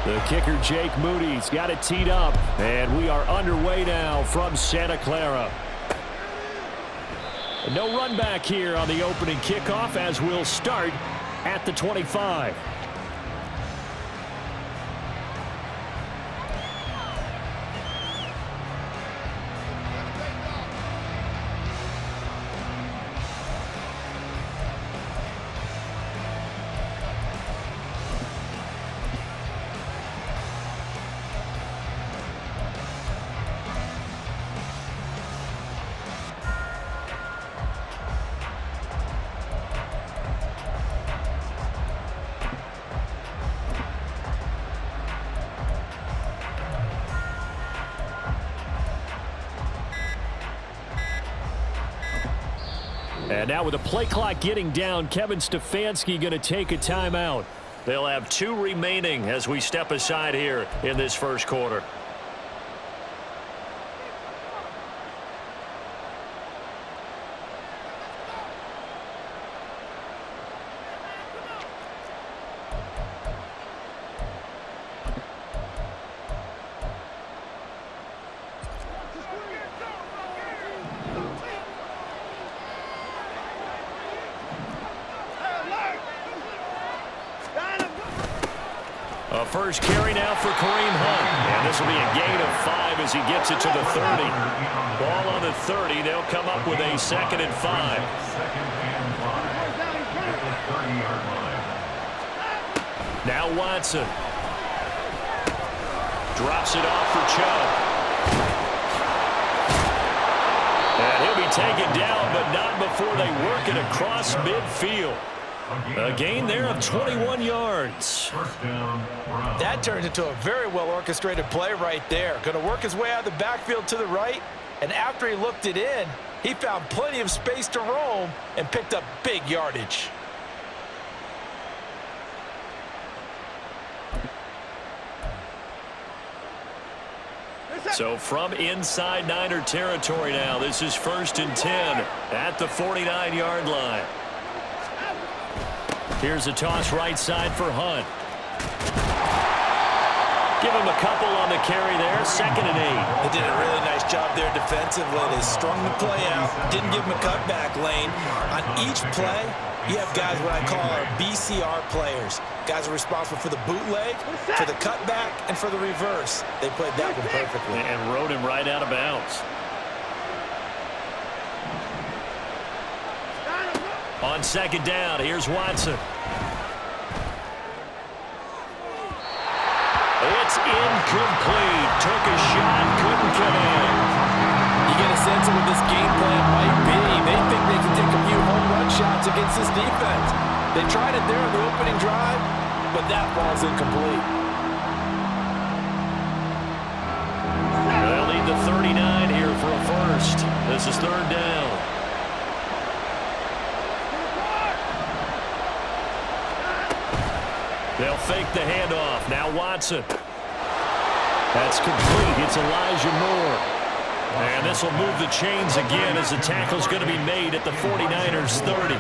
The kicker, Jake Moody's got it teed up, and we are underway now from Santa Clara. No run back here on the opening kickoff as we'll start at the 25. And now with the play clock getting down, Kevin Stefanski going to take a timeout. They'll have 2 remaining as we step aside here in this first quarter. A first carry now for Kareem Hunt. And this will be a gain of 5 as he gets it to the 30. Ball on the 30. They'll come up with a 2nd and 5. Now Watson. Drops it off for Chubb. And he'll be taken down, but not before they work it across midfield. A gain there of 21 yards. That turns into a very well-orchestrated play right there. Going to work his way out of the backfield to the right, and after he looked it in, he found plenty of space to roam and picked up big yardage. So from inside Niner territory now, this is 1st and 10 at the 49-yard line. Here's a toss right side for Hunt. Give him a couple on the carry there. 2nd and 8. They did a really nice job there defensively. They strung the play out, didn't give him a cutback lane. On each play, you have guys what I call our BCR players. Guys are responsible for the bootleg, for the cutback, and for the reverse. They played that one perfectly. And rode him right out of bounds. On 2nd down, here's Watson. It's incomplete. Took a shot, couldn't connect. You get a sense of what this game plan might be. They think they can take a few home run shots against this defense. They tried it there on the opening drive, but that ball's incomplete. They'll need the 39 here for a first. This is 3rd down. They'll fake the handoff. Now Watson. That's complete. It's Elijah Moore. And this will move the chains again as the tackle's going to be made at the 49ers 30.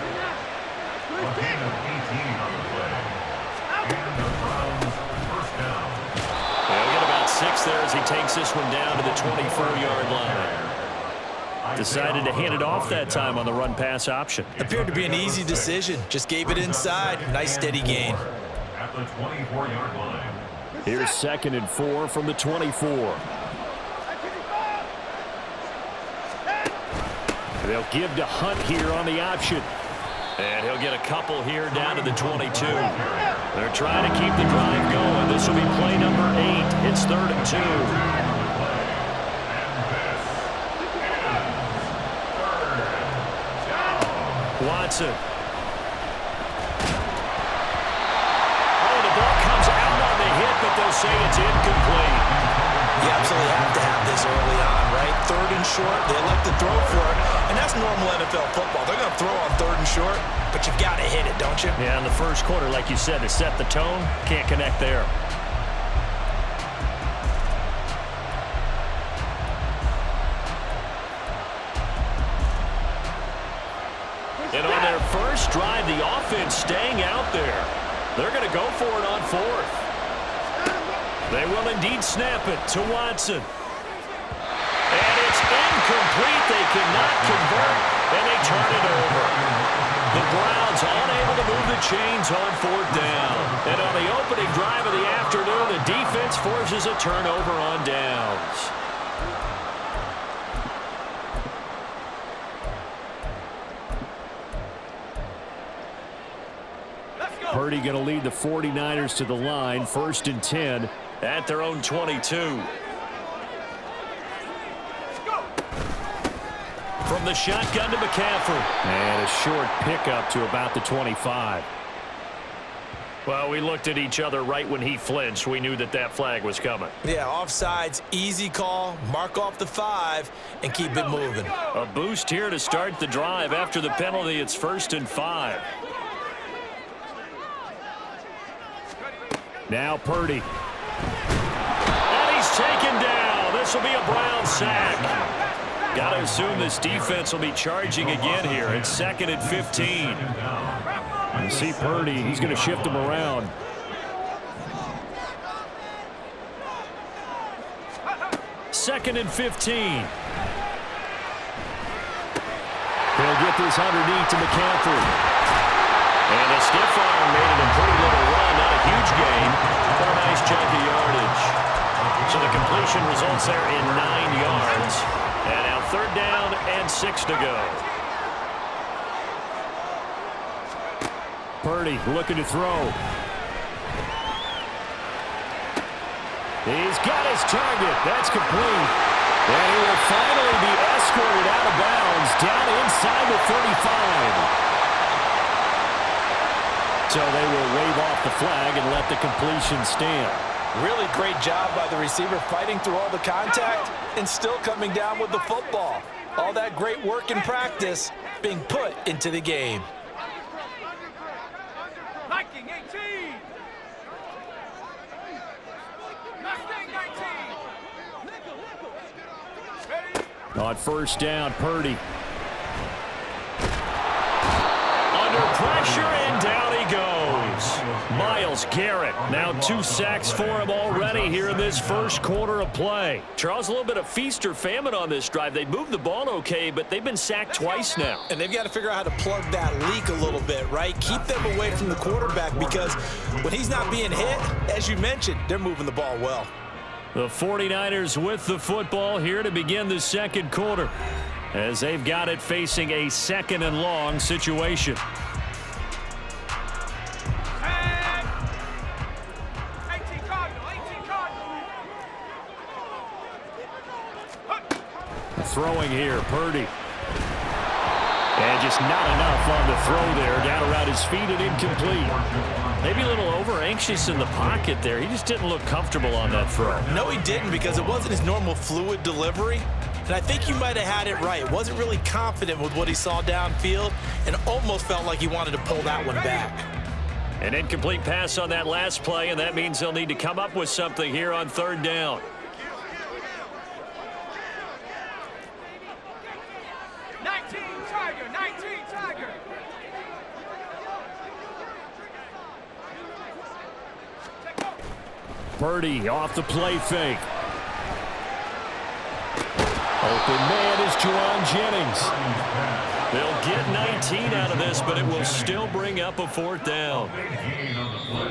They'll get about 6 there as he takes this one down to the 24-yard line. Decided to hand it off that time on the run-pass option. Appeared to be an easy decision. Just gave it inside. Nice steady gain. At the 24-yard line. Here's 2nd and 4 from the 24. They'll give to Hunt here on the option. And he'll get a couple here down to the 22. They're trying to keep the drive going. This will be play number 8. It's 3rd and 2. Watson. Oh, the ball comes out on the hit, but they'll say it's incomplete. You absolutely have to have this early on, right? 3rd and short, they like to throw for it, and that's normal NFL football. They're going to throw on 3rd and short, but you've got to hit it, don't you? Yeah, in the first quarter, like you said, to set the tone, can't connect there. And on their first drive, the offense staying out there. They're going to go for it on 4th. They will indeed snap it to Watson. And it's incomplete. They cannot convert, and they turn it over. The Browns unable to move the chains on 4th down. And on the opening drive of the afternoon, the defense forces a turnover on downs. Purdy going to lead the 49ers to the line, 1st and 10 at their own 22. From the shotgun to McCaffrey. And a short pickup to about the 25. Well, we looked at each other right when he flinched. We knew that that flag was coming. Yeah, offsides, easy call, mark off the 5, and keep it moving. A boost here to start the drive. After the penalty, it's 1st and 5. Now Purdy. And he's taken down. This will be a Brown sack. Got to assume this defense will be charging again here. It's 2nd and 15. You see Purdy, he's going to shift him around. Second and 15. They'll get this underneath to McCaffrey. And a stiff arm made it a pretty little run. Not a huge gain, but a nice chunk of yardage. So the completion results there in 9 yards. And now 3rd down and 6 to go. Purdy looking to throw. He's got his target. That's complete. And he will finally be escorted out of bounds down inside the 35. So they will wave off the flag and let the completion stand. Really great job by the receiver fighting through all the contact and still coming down with the football. All that great work in practice being put into the game. On 1st down, Purdy. Under pressure, and down he goes. Myles Garrett, now 2 sacks for him already here in this first quarter of play. Charles, a little bit of feast or famine on this drive. They moved the ball okay, but they've been sacked twice now. And they've got to figure out how to plug that leak a little bit, right? Keep them away from the quarterback because when he's not being hit, as you mentioned, they're moving the ball well. The 49ers with the football here to begin the 2nd quarter as they've got it facing a 2nd and long situation. Throwing here, Purdy. And just not enough on the throw there. Down around his feet and incomplete. Maybe a little over-anxious in the pocket there. He just didn't look comfortable on that throw. No, he didn't because it wasn't his normal fluid delivery. And I think you might have had it right. Wasn't really confident with what he saw downfield and almost felt like he wanted to pull that one back. An incomplete pass on that last play, and that means they'll need to come up with something here on 3rd down. Purdy off the play fake. Open man is Juwan Jennings. They'll get 19 out of this, but it will still bring up a 4th down.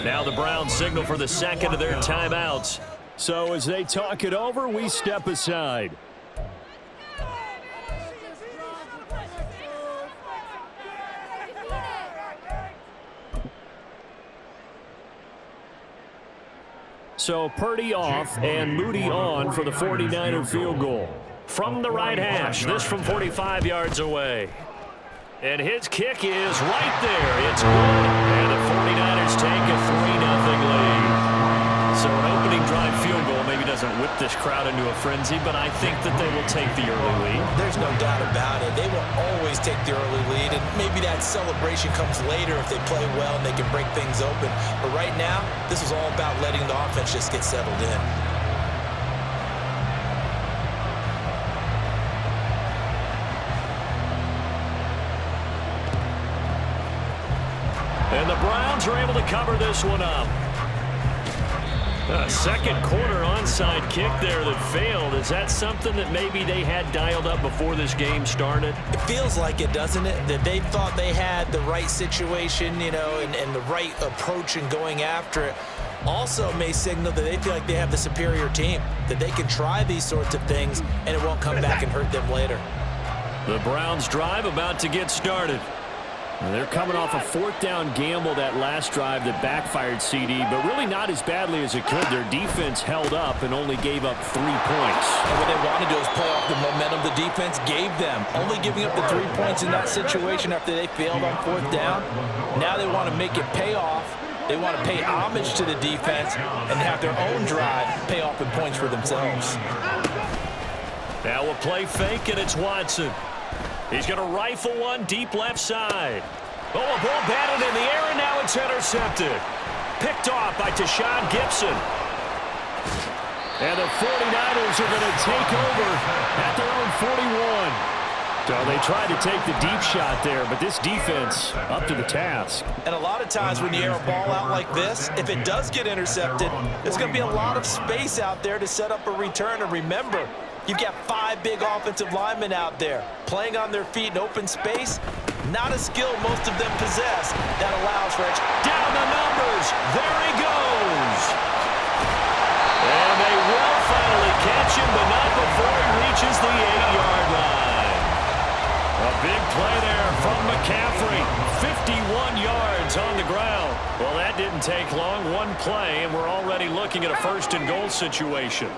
Now the Browns signal for the 2nd of their timeouts. So as they talk it over, we step aside. So Purdy off and Moody on for the 49er field goal. From the right hash, this from 45 yards away. And his kick is right there. It's good. And the 49ers take a 3-0 lead. So an opening drive field goal maybe doesn't whip this crowd into a frenzy, but I think that they will take the early lead. There's no doubt about it. They will always take the early lead, and maybe that celebration comes later if they play well and they can break things open. But right now, this is all about letting the offense just get settled in. And the Browns are able to cover this one up. A second quarter onside kick there that failed. Is that something that maybe they had dialed up before this game started? It feels like it, doesn't it? That they thought they had the right situation, you know, and the right approach in going after it. Also may signal that they feel like they have the superior team, that they can try these sorts of things and it won't come back and hurt them later. The Browns drive about to get started. They're coming off a fourth down gamble that last drive that backfired CD, but really not as badly as it could. Their defense held up and only gave up 3 points. And what they wanted to do is play off the momentum the defense gave them. Only giving up the 3 points in that situation after they failed on fourth down. Now they want to make it pay off. They want to pay homage to the defense and have their own drive pay off in points for themselves. Now a play fake, and it's Watson. He's going to rifle one deep left side. Oh, a ball batted in the air, and now it's intercepted. Picked off by Tashawn Gibson. And the 49ers are going to take over at their own 41. So they tried to take the deep shot there, but this defense up to the task. And a lot of times when you air a ball out like this, if it does get intercepted, there's going to be a lot of space out there to set up a return. And remember, you've got 5 big offensive linemen out there playing on their feet in open space. Not a skill most of them possess that allows for it. Down the numbers. There he goes. And they will finally catch him, but not before he reaches the 8-yard line. A big play there from McCaffrey. 51 yards on the ground. Well, that didn't take long. One play, and we're already looking at a first-and-goal situation.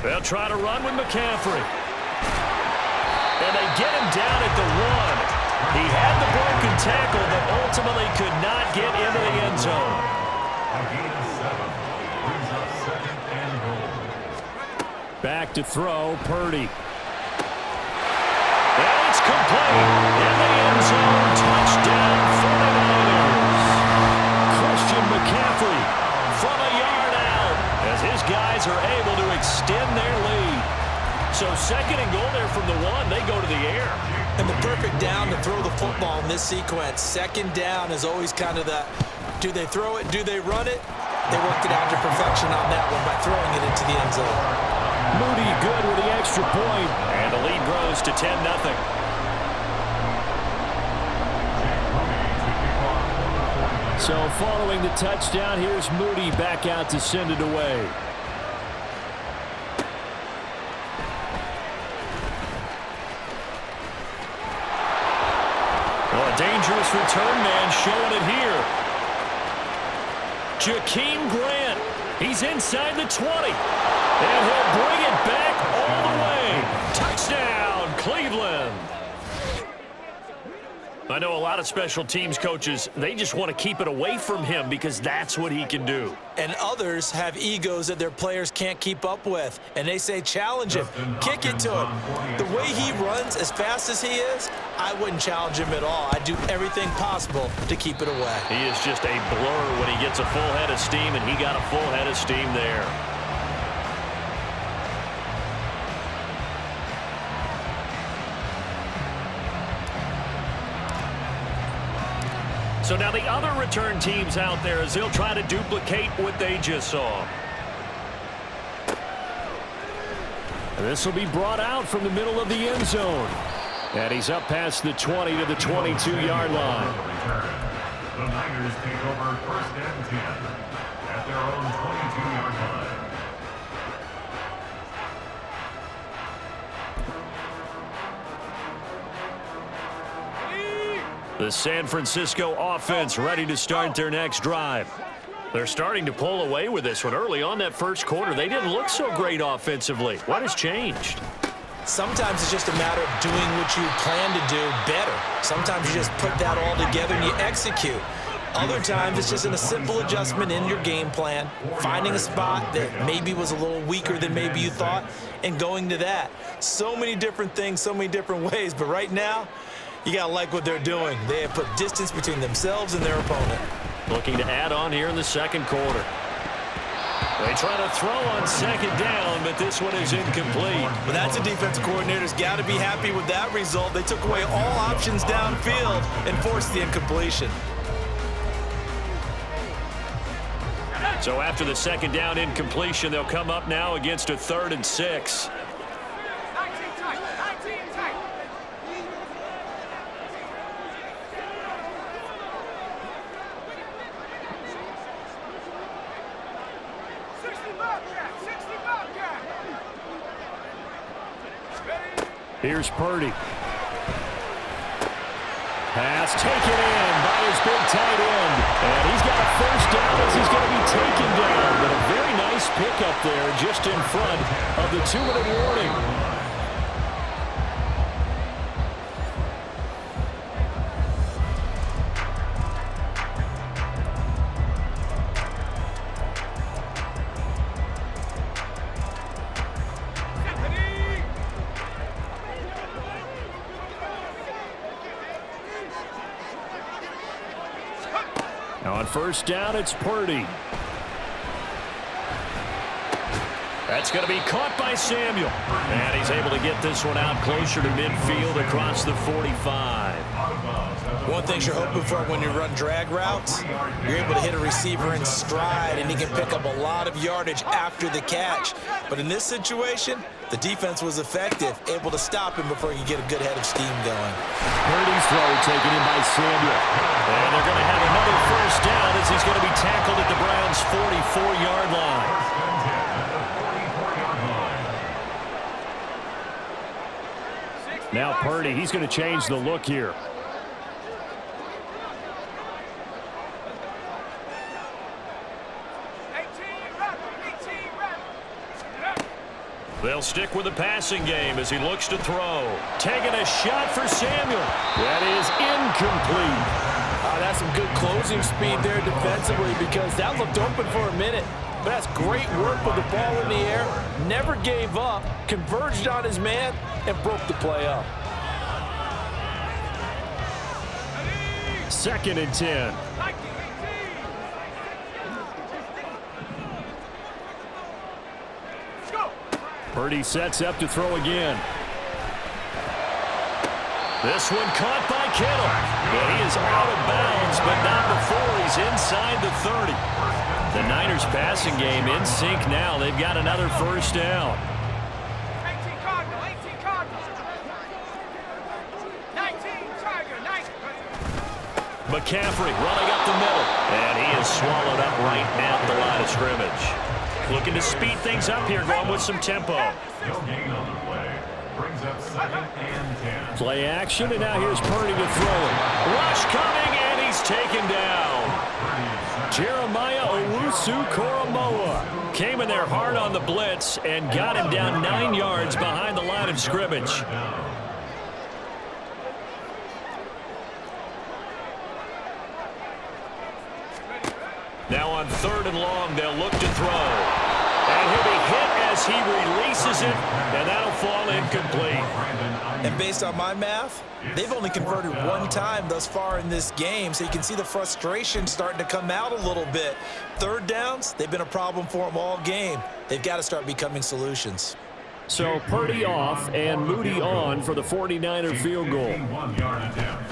They'll try to run with McCaffrey. And they get him down at the 1. He had the broken tackle, but ultimately could not get into the end zone. Back to throw, Purdy. And it's complete. In the end zone, touchdown 49ers. Christian McCaffrey from a yard out as his guys are able to extend their lead. So second and goal there from the 1. They go to the air. And the perfect down to throw the football in this sequence. Second down is always kind of the, do they throw it, do they run it? They worked it out to perfection on that one by throwing it into the end zone. Moody good with the extra point. And the lead grows to 10-0. So following the touchdown, here's Moody back out to send it away. Oh, a dangerous return man showing it here. Jakeem Grant. He's inside the 20. And he'll bring it back all the way. Touchdown, Cleveland. I know a lot of special teams coaches, they just want to keep it away from him because that's what he can do. And others have egos that their players can't keep up with. And they say, challenge him, kick it to him. The way he runs as fast as he is, I wouldn't challenge him at all. I'd do everything possible to keep it away. He is just a blur when he gets a full head of steam, and he got a full head of steam there. So now the other return teams out there as they'll try to duplicate what they just saw. This will be brought out from the middle of the end zone. And he's up past the 20 to the 22-yard line. The Niners take over first and 10 at their own 22-yard line. The San Francisco offense ready to start their next drive. They're starting to pull away with this one. Early on that first quarter, they didn't look so great offensively. What has changed? Sometimes it's just a matter of doing what you plan to do better. Sometimes you just put that all together and you execute. Other times it's just a simple adjustment in your game plan, finding a spot that maybe was a little weaker than maybe you thought, and going to that. So many different things, so many different ways, but right now, you got to like what they're doing. They have put distance between themselves and their opponent. Looking to add on here in the second quarter. They try to throw on second down, but this one is incomplete. But that's a defensive coordinator's got to be happy with that result. They took away all options downfield and forced the incompletion. So after the second down incompletion, they'll come up now against a 3rd and 6. Here's Purdy. Pass taken in by his big tight end. And he's got a first down as he's going to be taken down. But a very nice pickup there just in front of the 2-minute warning. Now on first down, it's Purdy. That's going to be caught by Samuel. And he's able to get this one out closer to midfield across the 45. One thing you're hoping for when you run drag routes, you're able to hit a receiver in stride, and he can pick up a lot of yardage after the catch. But in this situation, the defense was effective, able to stop him before he could get a good head of steam going. Purdy's throw taken in by Samuel. And they're going to have another first down as he's going to be tackled at the Browns' 44-yard line. Now Purdy, he's going to change the look here. They'll stick with the passing game as he looks to throw. Taking a shot for Samuel. That is incomplete. That's some good closing speed there defensively because that looked open for a minute. But that's great work with the ball in the air. Never gave up, converged on his man, and broke the play up. 2nd and 10. Purdy sets up to throw again. This one caught by Kittle. But he is out of bounds, but not before he's inside the 30. The Niners passing game in sync now. They've got another first down. 18 Cardinal, 18 Cardinal. 19 Tiger, 19. McCaffrey running up the middle. And he is swallowed up right at the line of scrimmage. Looking to speed things up here, going with some tempo. No gain on the play. Brings up 2nd and 10. Play action, and now here's Purdy to throw it. Rush coming, and he's taken down. Jeremiah Owusu-Koramoah came in there hard on the blitz and got him down 9 yards behind the line of scrimmage. Now on 3rd and long, they'll look to throw. And he'll be hit as he releases it, and that'll fall incomplete. And based on my math, they've only converted one time thus far in this game, so you can see the frustration starting to come out a little bit. 3rd downs, they've been a problem for them all game. They've got to start becoming solutions. So Purdy off and Moody on for the 49er field goal. 1-yard attempt.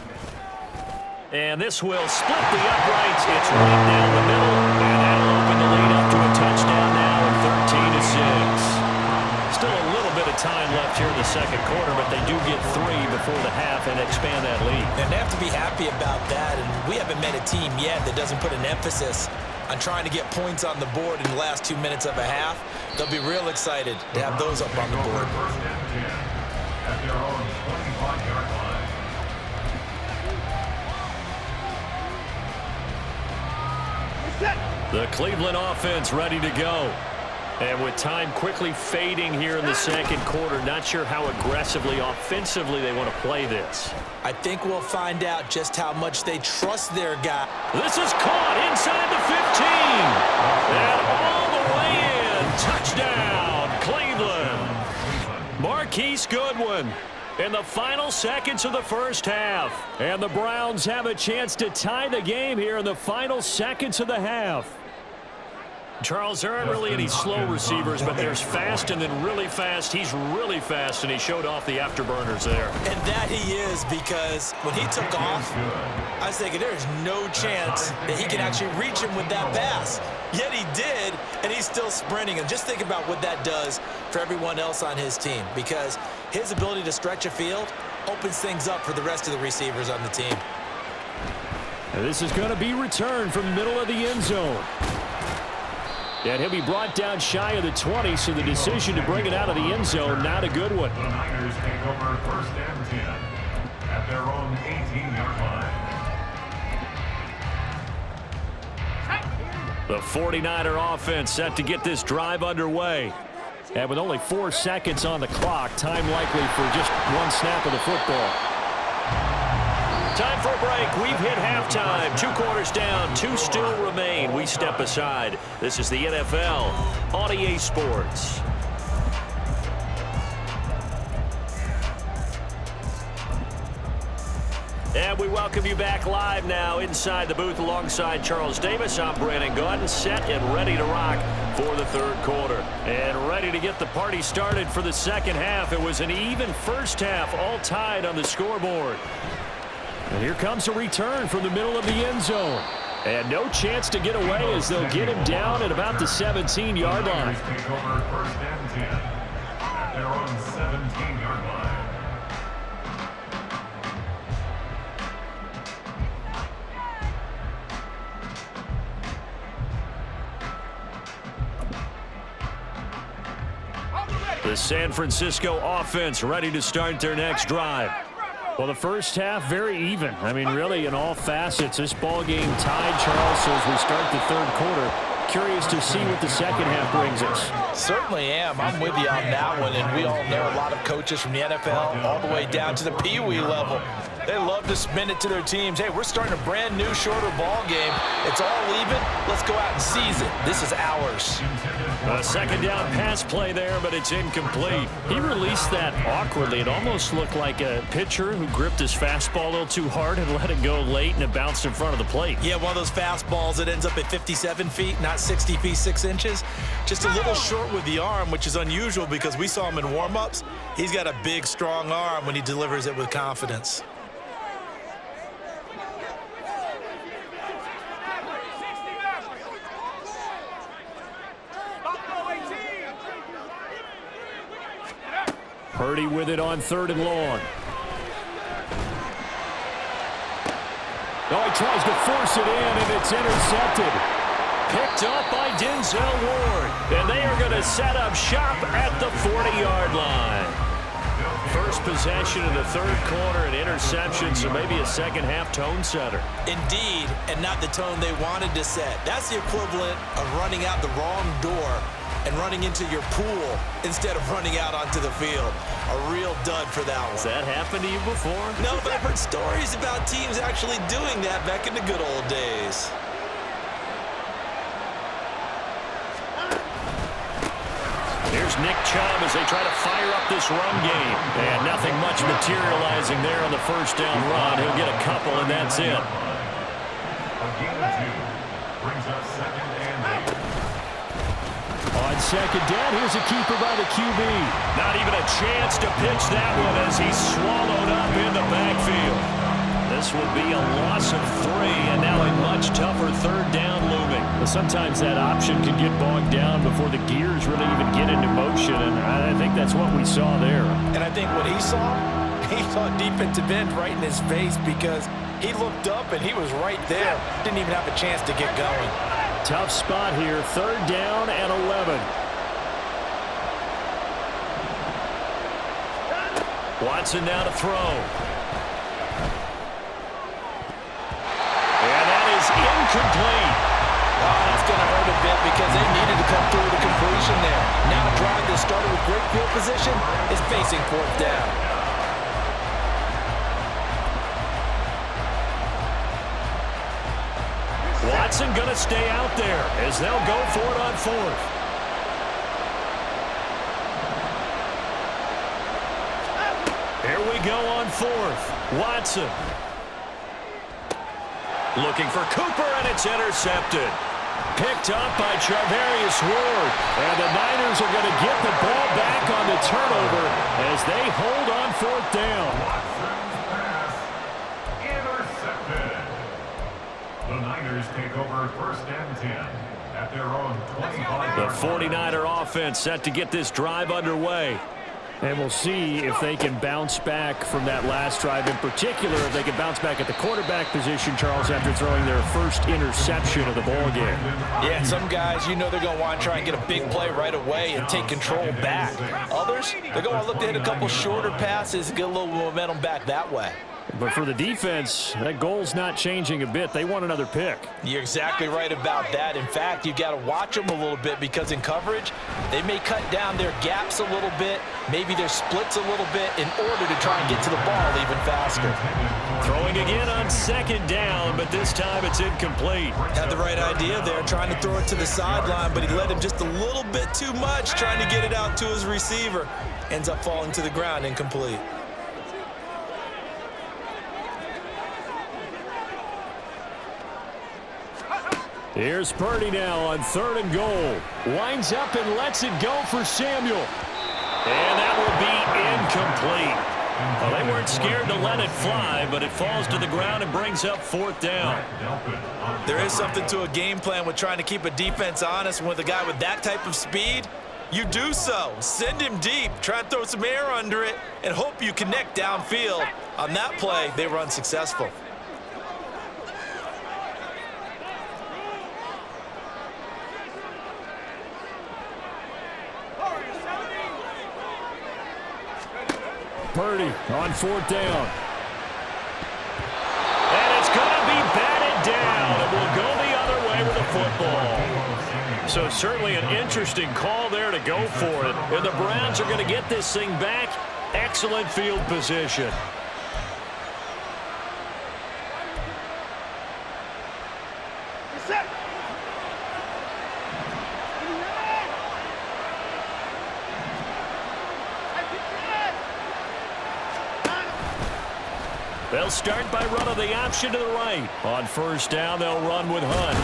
And this will split the uprights. It's right down the middle. And that'll open the lead up to a touchdown now at 13-6. Still a little bit of time left here in the second quarter, but they do get 3 before the half and expand that lead. And they have to be happy about that. And we haven't met a team yet that doesn't put an emphasis on trying to get points on the board in the last 2 minutes of a half. They'll be real excited to have those up on the board. 1st and 10 at their own 25-yard line. The Cleveland offense ready to go. And with time quickly fading here in the second quarter, not sure how aggressively, offensively they want to play this. I think we'll find out just how much they trust their guy. This is caught inside the 15. And all the way in. Touchdown, Cleveland. Marquise Goodwin in the final seconds of the first half. And the Browns have a chance to tie the game here in the final seconds of the half. Charles, there aren't really any slow receivers, but there's fast and then really fast. He's really fast, and he showed off the afterburners there. And that he is, because when he took off, I was thinking there's no chance that he can actually reach him with that pass. Yet he did, and he's still sprinting. And just think about what that does for everyone else on his team, because his ability to stretch a field opens things up for the rest of the receivers on the team. And this is going to be returned from the middle of the end zone. And he'll be brought down shy of the 20, so the decision to bring it out of the end zone, not a good one. The Niners take over 1st and 10 at their own 18-yard line. The 49er offense set to get this drive underway. And with only 4 seconds on the clock, time likely for just one snap of the football. Time for a break. We've hit halftime. 2 quarters down. 2 still remain. We step aside. This is the NFL on EA Sports. And we welcome you back live now inside the booth alongside Charles Davis. I'm Brandon Gaudin, set and ready to rock for the 3rd quarter. And ready to get the party started for the second half. It was an even first half, all tied on the scoreboard. And here comes a return from the middle of the end zone. And no chance to get away as they'll get him down at about the 17-yard line. Take over 1st and 10 at their own 17-yard line. The San Francisco offense ready to start their next drive. Well, the first half, very even. I mean, really, in all facets, this ball game tied, Charles, so as we start the 3rd quarter. Curious to see what the second half brings us. Certainly am. I'm with you on that one, and we all know a lot of coaches from the NFL all the way down to the Pee-wee level. They love to spin it to their teams. Hey, we're starting a brand new, shorter ball game. It's all even. Let's go out and seize it. This is ours. A second down pass play there, but it's incomplete. He released that awkwardly. It almost looked like a pitcher who gripped his fastball a little too hard and let it go late, and it bounced in front of the plate. Yeah, one of those fastballs that ends up at 57 feet, not 60 feet 6 inches. Just a little short with the arm, which is unusual because we saw him in warm-ups. He's got a big, strong arm when he delivers it with confidence. Purdy with it on 3rd and long. Oh, he tries to force it in, and it's intercepted. Picked up by Denzel Ward. And they are going to set up shop at the 40-yard line. First possession in the 3rd quarter, an interception, so maybe a second half tone setter. Indeed, and not the tone they wanted to set. That's the equivalent of running out the wrong door and running into your pool instead of running out onto the field. A real dud for that one. Has that happened to you before? No, but I've heard stories about teams actually doing that back in the good old days. Here's Nick Chubb as they try to fire up this run game. And nothing much materializing there on the first down run. He'll get a couple, and that's it. A gain of 2 brings up 2nd and 8. On second down, here's a keeper by the QB. Not even a chance to pitch that one as he's swallowed up in the backfield. This will be a loss of 3, and now a much tougher 3rd down looming. But sometimes that option can get bogged down before the gears really even get into motion, and I think that's what we saw there. And I think what he saw defensive end right in his face because he looked up and he was right there. Didn't even have a chance to get going. Tough spot here, 3rd down and 11. Watson now to throw. And that is incomplete. Oh, that's going to hurt a bit because they needed to come through with a completion there. Now a drive that started with great field position is facing 4th down. Watson going to stay out there as they'll go for it on 4th. Here we go on 4th. Watson. Looking for Cooper, and it's intercepted. Picked up by Charvarius Ward. And the Niners are going to get the ball back on the turnover as they hold on 4th down. Intercepted. The Niners take over 1st and 10 at their own 25. The 49er offense set to get this drive underway. And we'll see if they can bounce back from that last drive. In particular, if they can bounce back at the quarterback position, Charles, after throwing their first interception of the ball game. Yeah, some guys, you know they're going to want to try and get a big play right away and take control back. Others, they're going to look to hit a couple shorter passes and get a little momentum back that way. But for the defense, that goal's not changing a bit. They want another pick. You're exactly right about that. In fact, you've got to watch them a little bit because in coverage, they may cut down their gaps a little bit, maybe their splits a little bit in order to try and get to the ball even faster. Throwing again on 2nd down, but this time it's incomplete. Had the right idea there, trying to throw it to the sideline, but he led him just a little bit too much, trying to get it out to his receiver. Ends up falling to the ground, incomplete. Here's Purdy now on 3rd and goal. Winds up and lets it go for Samuel. And that will be incomplete. Well, they weren't scared to let it fly, but it falls to the ground and brings up 4th down. There is something to a game plan with trying to keep a defense honest. With a guy with that type of speed, you do so. Send him deep, try and throw some air under it, and hope you connect downfield. On that play, they were unsuccessful. Purdy on 4th down. And it's going to be batted down. It will go the other way with the football. So certainly an interesting call there to go for it. And the Browns are going to get this thing back. Excellent field position. They'll start by running the option to the right. On 1st down, they'll run with Hunt.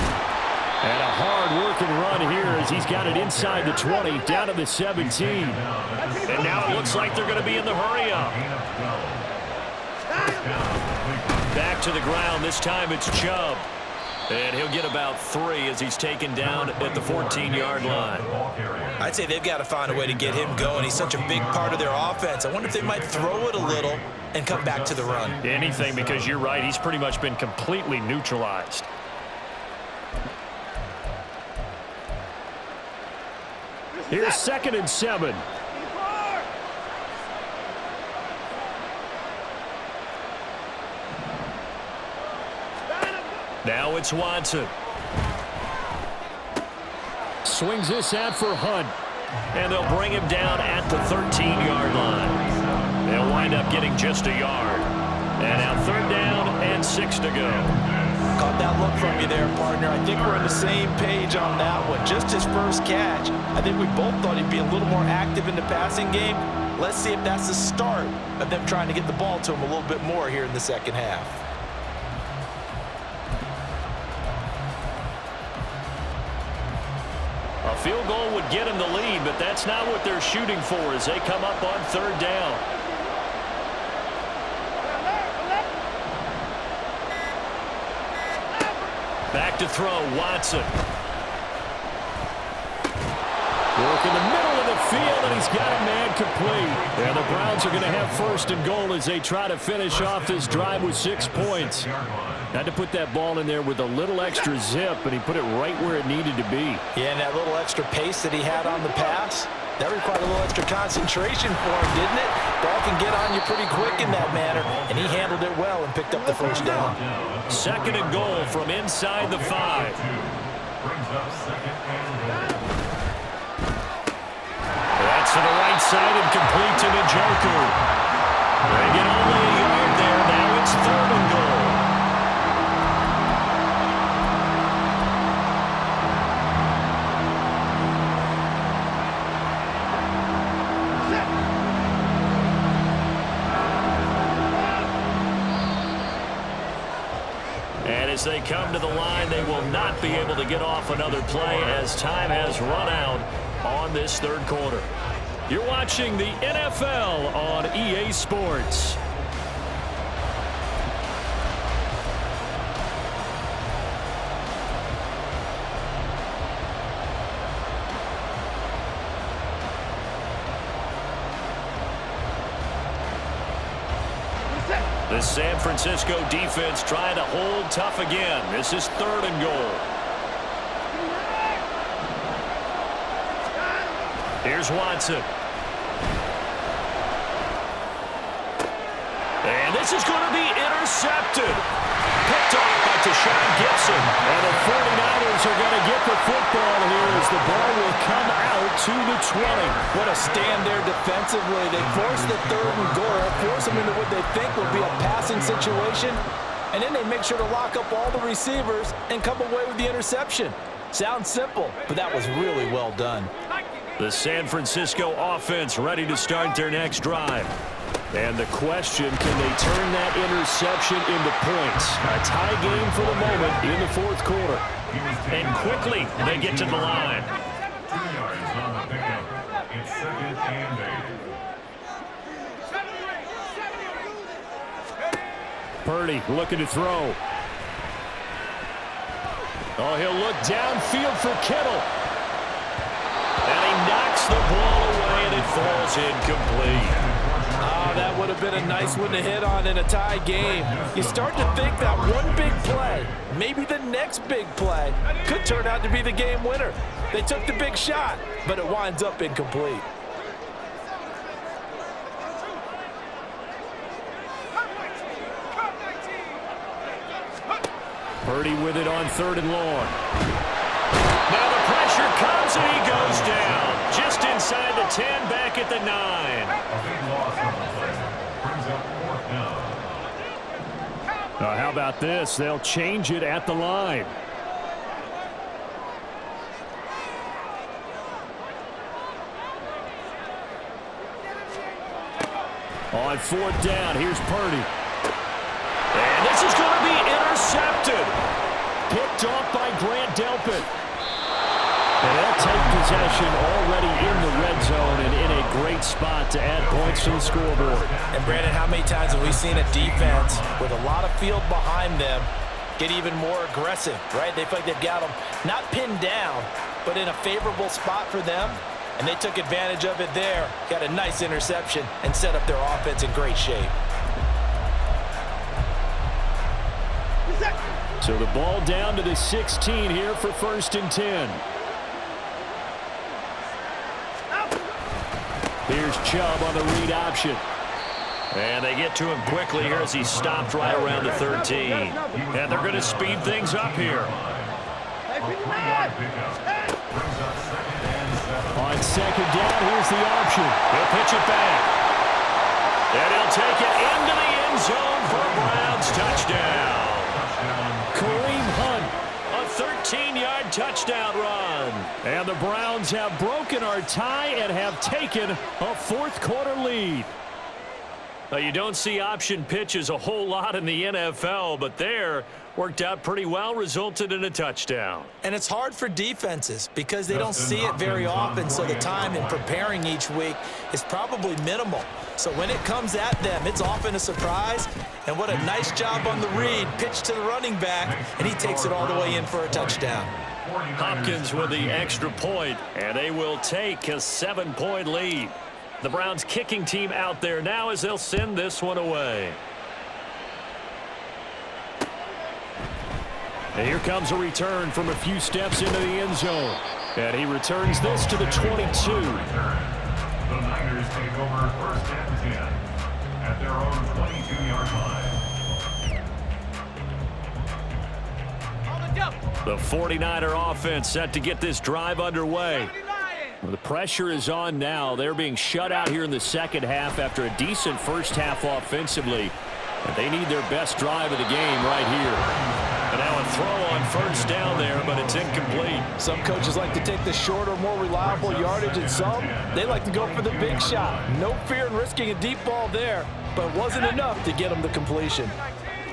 And a hard-working run here as he's got it inside the 20, down to the 17. And now it looks like they're going to be in the hurry-up. Back to the ground. This time it's Chubb. And he'll get about 3 as he's taken down at the 14-yard line. I'd say they've got to find a way to get him going. He's such a big part of their offense. I wonder if they might throw it a little and come back to the run. Anything, because you're right. He's pretty much been completely neutralized. Here's 2nd and 7. Now it's Watson. Swings this out for Hunt. And they'll bring him down at the 13-yard line. They'll wind up getting just a yard. And now 3rd down and 6 to go. Caught that look from you there, partner. I think we're on the same page on that one. Just his first catch. I think we both thought he'd be a little more active in the passing game. Let's see if that's the start of them trying to get the ball to him a little bit more here in the second half. A field goal would get him the lead, but that's not what they're shooting for as they come up on 3rd down. Back to throw, Watson. Work in the middle of the field, and he's got a man complete. And the Browns are going to have 1st and goal as they try to finish off this drive with 6 points. Had to put that ball in there with a little extra zip, and he put it right where it needed to be. Yeah, and that little extra pace that he had on the pass, that required a little extra concentration for him, didn't it? Ball can get on you pretty quick in that manner, and he handled it well and picked up the 1st down. 2nd and goal from inside the 5. Brings up 2nd and goal. That's to the right side and complete to the Joker. They get only a yard there. Now it's 3rd and goal. As they come to the line, they will not be able to get off another play as time has run out on this third quarter. You're watching the NFL on EA Sports. The San Francisco defense trying to hold tough again. This is 3rd and goal. Here's Watson. And this is going to be intercepted. Picked off by Tashawn Gibson. And the 49ers are going to get the football here as the ball will come out to the 20. What a stand there defensively. They force the 3rd and goal, force them into what they think will be a passing situation, and then they make sure to lock up all the receivers and come away with the interception. Sounds simple, but that was really well done. The San Francisco offense ready to start their next drive. And the question, can they turn that interception into points? A tie game for the moment in the 4th quarter. And quickly, they get to the line. 2 yards on the pickup. It's 2nd and 8. Purdy looking to throw. Oh, he'll look downfield for Kittle. And he knocks the ball away, and it falls incomplete. Oh, that would have been a nice one to hit on in a tie game. You start to think that one big play, maybe the next big play, could turn out to be the game winner. They took the big shot, but it winds up incomplete. Purdy with it on 3rd and long. Now the pressure comes and he goes down. Just inside the 10, back at the 9. A big loss on the play. Brings up 4th down. How about this? They'll change it at the line. On 4th down, here's Purdy. And this is going to be intercepted. Picked off by Grant Delpit. And they'll take possession already in the red zone and in a great spot to add points to the scoreboard. And Brandon, how many times have we seen a defense with a lot of field behind them get even more aggressive, right? They feel like they've got them not pinned down, but in a favorable spot for them. And they took advantage of it there, got a nice interception, and set up their offense in great shape. So the ball down to the 16 here for 1st and 10. Here's Chubb on the read option. And they get to him quickly here as he stopped right around the 13. And they're going to speed things up here. On 2nd down, here's the option. He'll pitch it back. And he'll take it into the end zone for a Browns touchdown. Kareem Hunt, a 13-yard touchdown run. And the Browns have broken our tie and have taken a 4th quarter lead. Now, you don't see option pitches a whole lot in the NFL, but there worked out pretty well, resulted in a touchdown. And it's hard for defenses because they don't see it very often, so the time in preparing each week is probably minimal. So when it comes at them, it's often a surprise. And what a nice job on the read. Pitch to the running back, and he takes it all the way in for a touchdown. Hopkins with the extra point, and they will take a 7-point lead. The Browns kicking team out there now as they'll send this one away. And here comes a return from a few steps into the end zone. And he returns this to the 22. The Niners take over 1st and 10 at their own 22-yard line. The 49er offense set to get this drive underway. The pressure is on now. They're being shut out here in the 2nd half after a decent first half offensively. And they need their best drive of the game right here. And now a throw on 1st down there, but it's incomplete. Some coaches like to take the shorter, more reliable yardage, and some, they like to go for the big shot. No fear in risking a deep ball there, but it wasn't enough to get them the completion.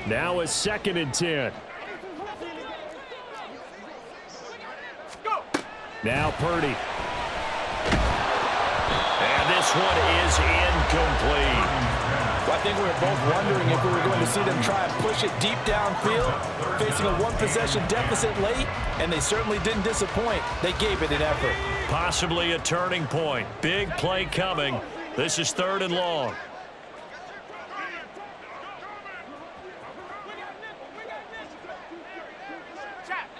Now a 2nd and 10. Now Purdy. And this one is incomplete. Well, I think we were both wondering if we were going to see them try and push it deep downfield, facing a one-possession deficit late, and they certainly didn't disappoint. They gave it an effort. Possibly a turning point. Big play coming. This is 3rd and long.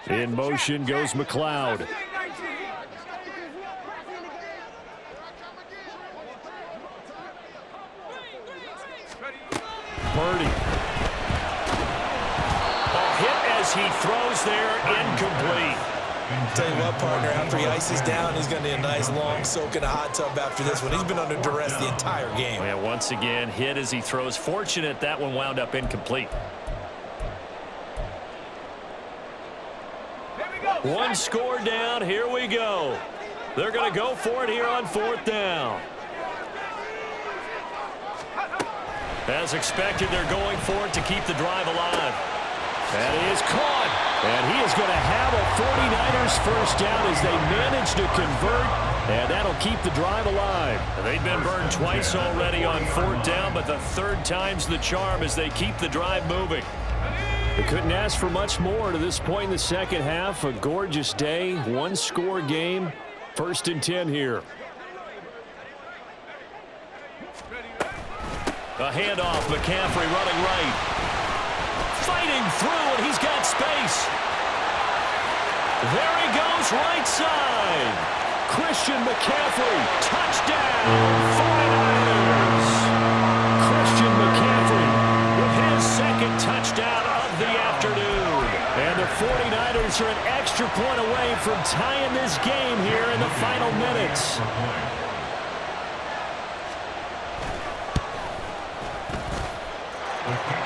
In motion goes McLeod. Purdy. A hit as he throws there, incomplete. Tell you what, partner, after he ices down, he's going to need a nice long soak in a hot tub after this one. He's been under duress the entire game. Yeah, once again, hit as he throws. Fortunate that one wound up incomplete. One score down. Here we go. They're going to go for it here on 4th down. As expected, they're going for it to keep the drive alive. That is caught. And he is going to have a 49ers first down as they manage to convert. And that'll keep the drive alive. They've been burned twice already on 4th down, but the 3rd time's the charm as they keep the drive moving. They couldn't ask for much more to this point in the second half. A gorgeous day, one-score game. 1st and 10 here. A handoff, McCaffrey running right. Fighting through, and he's got space. There he goes, right side. Christian McCaffrey, touchdown, 49ers. Christian McCaffrey with his 2nd touchdown of the afternoon. And the 49ers are an extra point away from tying this game here in the final minutes.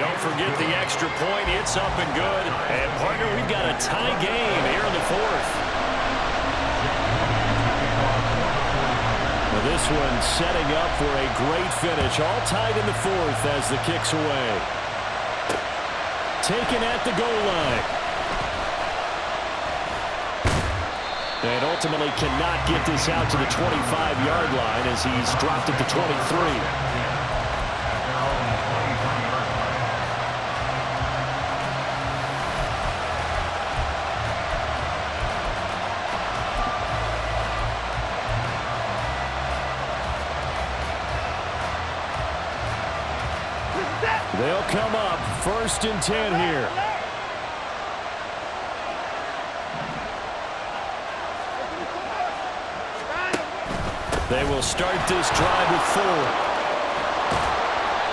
Don't forget the extra point. It's up and good. And, partner, we've got a tie game here in the 4th. Well, this one setting up for a great finish. All tied in the 4th as the kick's away. Taken at the goal line. And ultimately cannot get this out to the 25-yard line as he's dropped at the 23. They'll come up 1st and 10 here. They will start this drive with 4.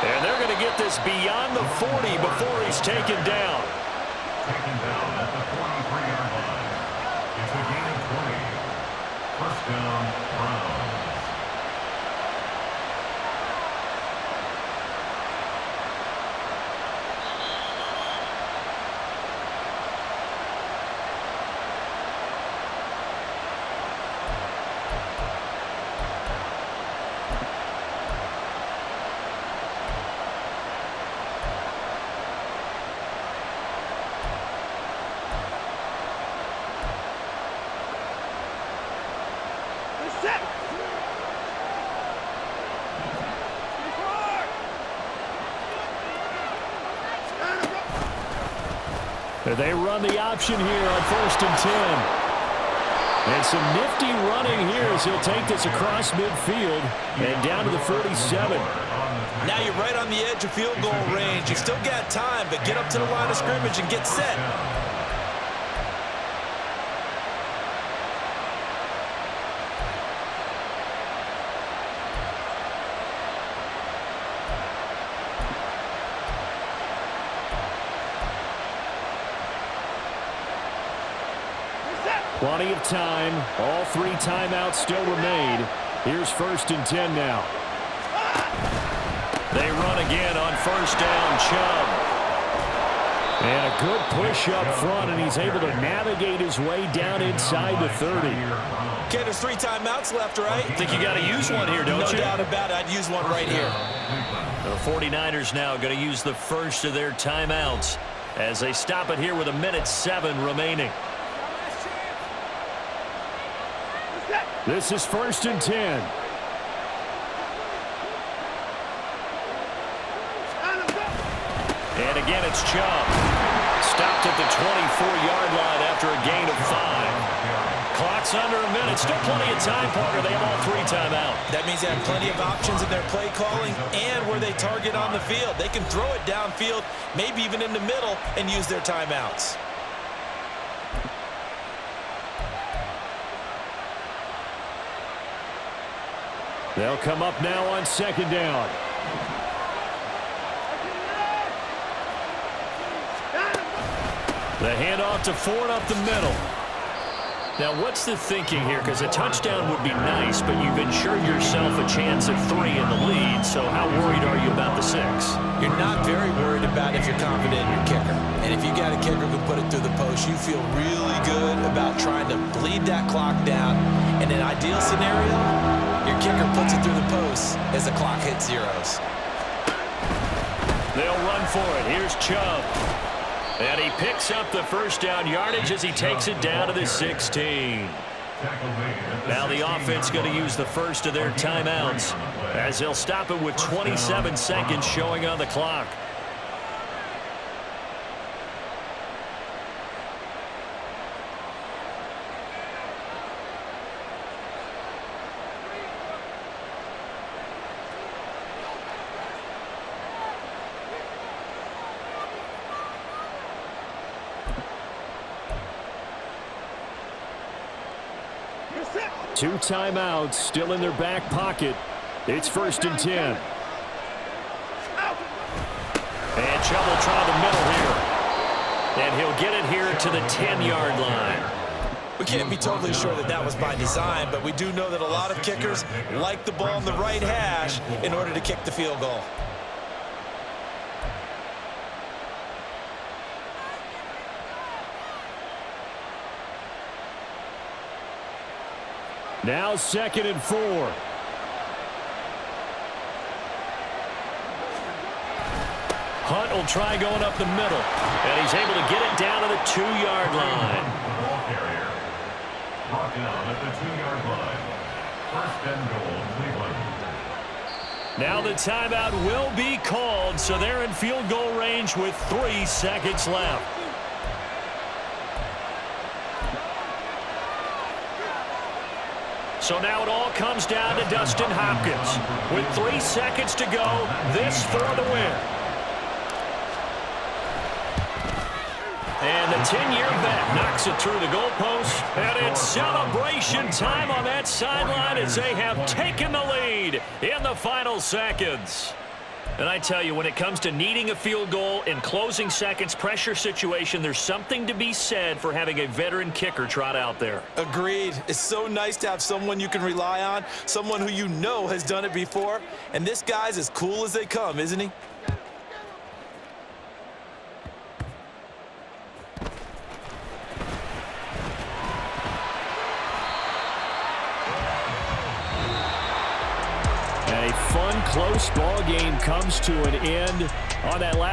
And they're going to get this beyond the 40 before he's taken down. Taken down at the 43-yard line. It's a gain of 20. First down, Browns. They run the option here on 1st and 10. And some nifty running here as he'll take this across midfield and down to the 47. Now you're right on the edge of field goal range. You've still got time, but get up to the line of scrimmage and get set. Plenty of time. All 3 timeouts still remain. Here's 1st and 10 now. They run again on 1st down, Chubb. And a good push up front, and he's able to navigate his way down inside the 30. Okay, there's 3 timeouts left, right? I think you got to use one here, don't you? No doubt about it. I'd use one right here. The 49ers now going to use the first of their timeouts as they stop it here with 1:07 remaining. This is 1st and 10. And again, it's Chubb. Stopped at the 24-yard line after a gain of 5. Clock's under a minute. Still plenty of time, Parker. They have all 3 timeout. That means they have plenty of options in their play calling and where they target on the field. They can throw it downfield, maybe even in the middle, and use their timeouts. They'll come up now on 2nd down. The handoff to Ford up the middle. Now, what's the thinking here? Because a touchdown would be nice, but you've ensured yourself a chance of 3 in the lead, so how worried are you about the 6? You're not very worried about if you're confident in your kicker. And if you got a kicker who can put it through the post, you feel really good about trying to bleed that clock down. In an ideal scenario, your kicker puts it through the post as the clock hits zeros. They'll run for it. Here's Chubb. And he picks up the 1st down yardage as he takes it down to the 16. Now the offense going to use the first of their timeouts as they'll stop it with 27 seconds showing on the clock. Two timeouts still in their back pocket. It's 1st and 10. And Chubb will try the middle here. And he'll get it here to the 10-yard line. We can't be totally sure that that was by design, but we do know that a lot of kickers like the ball in the right hash in order to kick the field goal. Now 2nd and 4. Hunt will try going up the middle. And he's able to get it down to the 2-yard line. Ball carrier. Brought down at the 2-yard line. 1st and goal, Cleveland. Now the timeout will be called, so they're in field goal range with 3 seconds left. So now it all comes down to Dustin Hopkins. With 3 seconds to go, this for the win. And the 10-year vet knocks it through the goalpost. And it's celebration time on that sideline as they have taken the lead in the final seconds. And I tell you, when it comes to needing a field goal in closing seconds, pressure situation, there's something to be said for having a veteran kicker trot out there. Agreed. It's so nice to have someone you can rely on, someone who you know has done it before. And this guy's as cool as they come, isn't he? A fun, close ball game comes to an end on that last